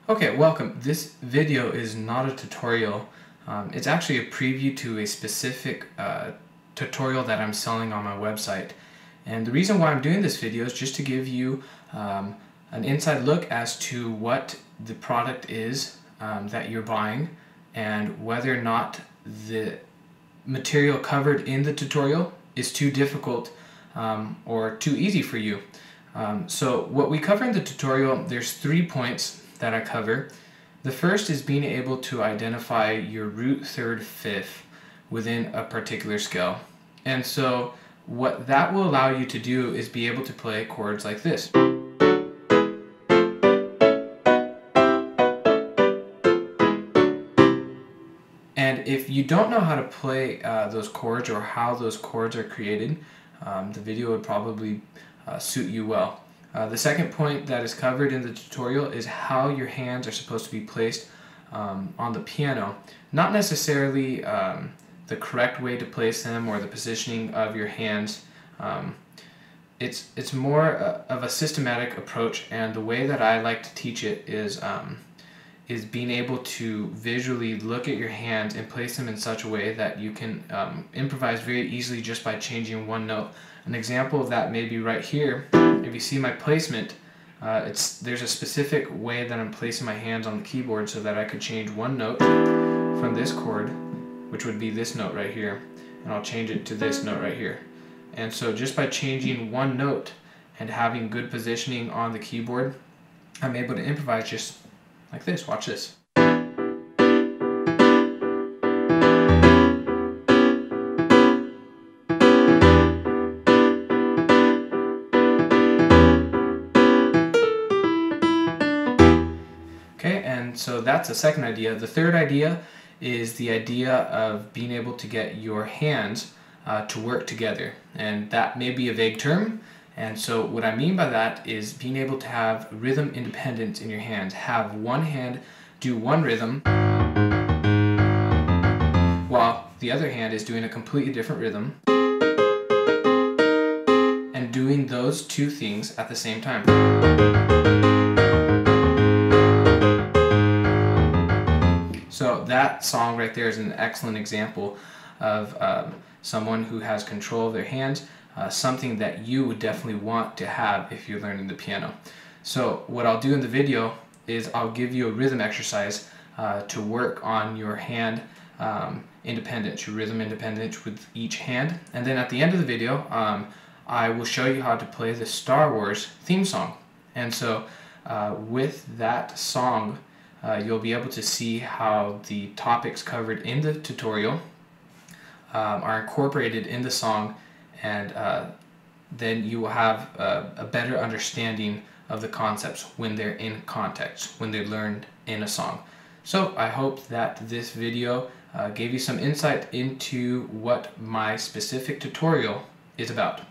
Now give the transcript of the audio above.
Okay, welcome. This video is not a tutorial. It's actually a preview to a specific tutorial that I'm selling on my website. And the reason why I'm doing this video is just to give you an inside look as to what the product is that you're buying and whether or not the material covered in the tutorial is too difficult or too easy for you. So what we cover in the tutorial, there's 3 points that I cover. The first is being able to identify your root, third, fifth within a particular scale. And so what that will allow you to do is be able to play chords like this. And if you don't know how to play those chords or how those chords are created, the video would probably suit you well. The second point that is covered in the tutorial is how your hands are supposed to be placed on the piano. Not necessarily the correct way to place them or the positioning of your hands. It's more of a systematic approach, and the way that I like to teach it is being able to visually look at your hands and place them in such a way that you can improvise very easily just by changing one note. An example of that may be right here. If you see my placement, there's a specific way that I'm placing my hands on the keyboard so that I could change one note from this chord, which would be this note right here, and I'll change it to this note right here. And so just by changing one note and having good positioning on the keyboard, I'm able to improvise just like this. Watch this. Okay, and so that's the second idea. The third idea is the idea of being able to get your hands to work together. And that may be a vague term. And so what I mean by that is being able to have rhythm independence in your hands. Have one hand do one rhythm while the other hand is doing a completely different rhythm, and doing those two things at the same time. So that song right there is an excellent example of someone who has control of their hands, something that you would definitely want to have if you're learning the piano. So what I'll do in the video is I'll give you a rhythm exercise to work on your hand independence, your rhythm independence with each hand. And then at the end of the video, I will show you how to play the Star Wars theme song. And so with that song, you'll be able to see how the topics covered in the tutorial are incorporated in the song, and then you will have a better understanding of the concepts when they're in context, when they're learned in a song. So I hope that this video gave you some insight into what my specific tutorial is about.